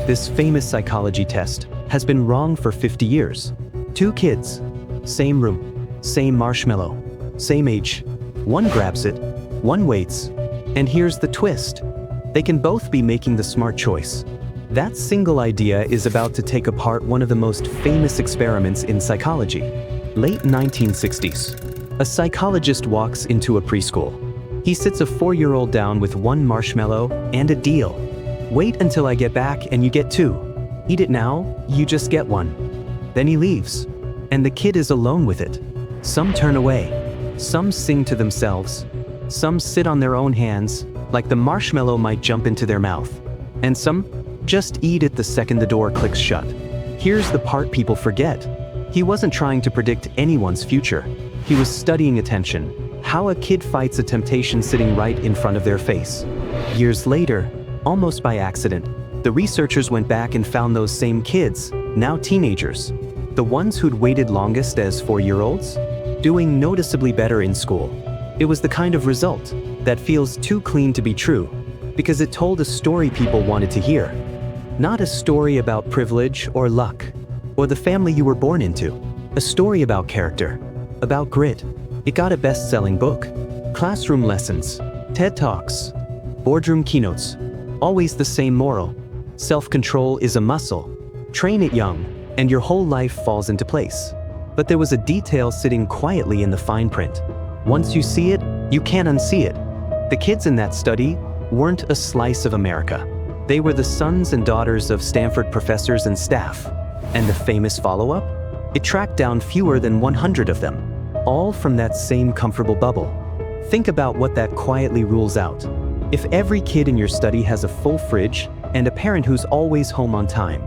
This famous psychology test has been wrong for 50 years. Two kids, same room, same marshmallow, same age. One grabs it, one waits. And here's the twist. They can both be making the smart choice. That single idea is about to take apart one of the most famous experiments in psychology. Late 1960s. A psychologist walks into a preschool. He sits a 4-year-old down with one marshmallow and a deal. Wait until I get back and you get 2. Eat it now, you just get 1. Then he leaves, and the kid is alone with it. Some turn away. Some sing to themselves. Some sit on their own hands, like the marshmallow might jump into their mouth. And some just eat it the second the door clicks shut. Here's the part people forget. He wasn't trying to predict anyone's future. He was studying attention, how a kid fights a temptation sitting right in front of their face. Years later, almost by accident, the researchers went back and found those same kids, now teenagers, the ones who'd waited longest as 4-year-olds, doing noticeably better in school. It was the kind of result that feels too clean to be true, because it told a story people wanted to hear. Not a story about privilege or luck, or the family you were born into. A story about character, about grit. It got a best-selling book, classroom lessons, TED Talks, boardroom keynotes. Always the same moral. Self-control is a muscle. Train it young, and your whole life falls into place. But there was a detail sitting quietly in the fine print. Once you see it, you can't unsee it. The kids in that study weren't a slice of America. They were the sons and daughters of Stanford professors and staff. And the famous follow-up? It tracked down fewer than 100 of them, all from that same comfortable bubble. Think about what that quietly rules out. If every kid in your study has a full fridge and a parent who's always home on time,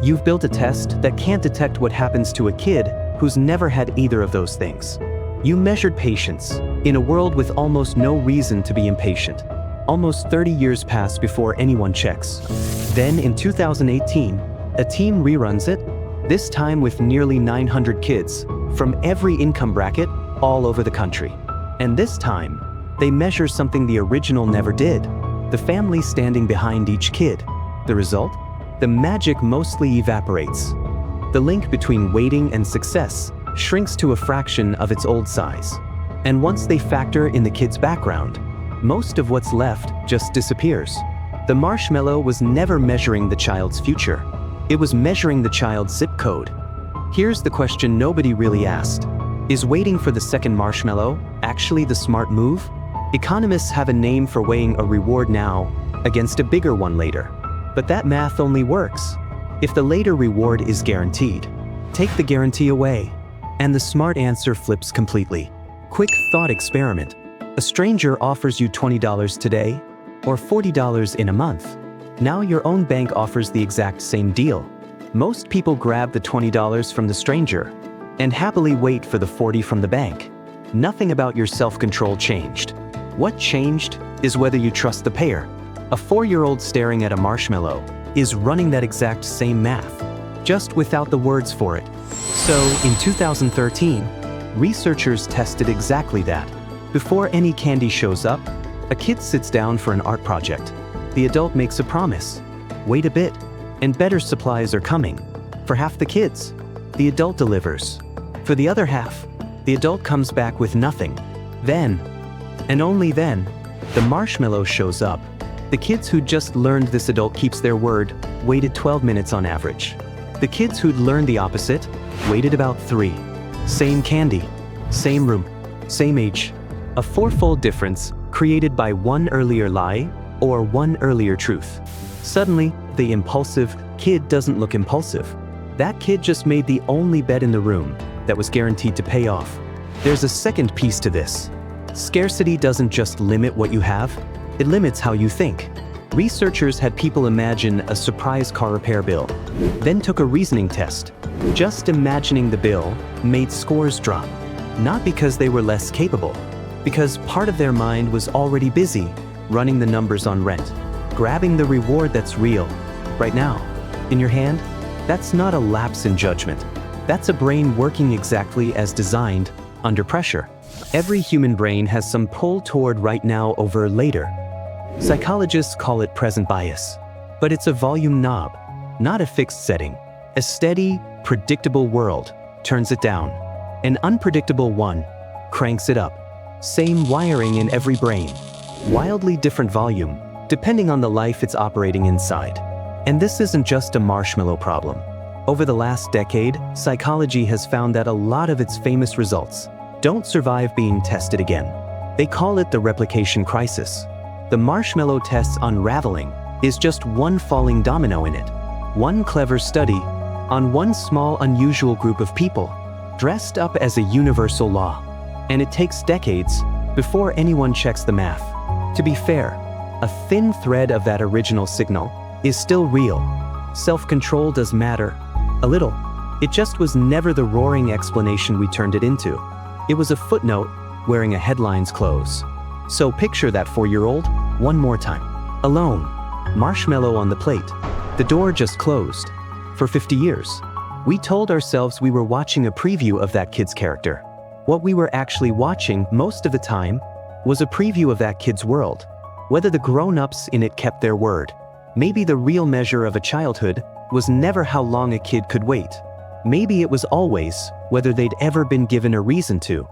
you've built a test that can't detect what happens to a kid who's never had either of those things. You measured patience in a world with almost no reason to be impatient. Almost 30 years pass before anyone checks. Then in 2018, a team reruns it, this time with nearly 900 kids from every income bracket all over the country. And this time, they measure something the original never did: the family standing behind each kid. The result? The magic mostly evaporates. The link between waiting and success shrinks to a fraction of its old size. And once they factor in the kid's background, most of what's left just disappears. The marshmallow was never measuring the child's future. It was measuring the child's zip code. Here's the question nobody really asked. Is waiting for the second marshmallow actually the smart move? Economists have a name for weighing a reward now against a bigger one later. But that math only works if the later reward is guaranteed. Take the guarantee away, and the smart answer flips completely. Quick thought experiment. A stranger offers you $20 today, or $40 in a month. Now your own bank offers the exact same deal. Most people grab the $20 from the stranger and happily wait for the $40 from the bank. Nothing about your self-control changed. What changed is whether you trust the payer. A 4-year-old staring at a marshmallow is running that exact same math, just without the words for it. So, in 2013, researchers tested exactly that. Before any candy shows up, a kid sits down for an art project. The adult makes a promise. Wait a bit, and better supplies are coming. For half the kids, the adult delivers. For the other half, the adult comes back with nothing. Then, and only then, the marshmallow shows up. The kids who'd just learned this adult keeps their word waited 12 minutes on average. The kids who'd learned the opposite waited about 3. Same candy, same room, same age. A 4-fold difference created by one earlier lie or one earlier truth. Suddenly, the impulsive kid doesn't look impulsive. That kid just made the only bet in the room that was guaranteed to pay off. There's a second piece to this. Scarcity doesn't just limit what you have, it limits how you think. Researchers had people imagine a surprise car repair bill, then took a reasoning test. Just imagining the bill made scores drop. Not because they were less capable, because part of their mind was already busy running the numbers on rent, grabbing the reward that's real, right now, in your hand. That's not a lapse in judgment. That's a brain working exactly as designed under pressure. Every human brain has some pull toward right now over later. Psychologists call it present bias, but it's a volume knob. Not a fixed setting. A steady, predictable world turns it down. An unpredictable one cranks it up. Same wiring in every brain. Wildly different volume, depending on the life it's operating inside. And this isn't just a marshmallow problem. Over the last decade, psychology has found that a lot of its famous results don't survive being tested again. They call it the replication crisis. The Marshmallow Test's unraveling is just one falling domino in it. One clever study on one small unusual group of people dressed up as a universal law. And it takes decades before anyone checks the math. To be fair, a thin thread of that original signal is still real. Self-control does matter. A little. It just was never the roaring explanation we turned it into. It was a footnote wearing a headline's clothes. So picture that 4-year-old one more time. Alone. Marshmallow on the plate. The door just closed. For 50 years, we told ourselves we were watching a preview of that kid's character. What we were actually watching most of the time was a preview of that kid's world. Whether the grown-ups in it kept their word. Maybe the real measure of a childhood was never how long a kid could wait. Maybe it was always whether they'd ever been given a reason to.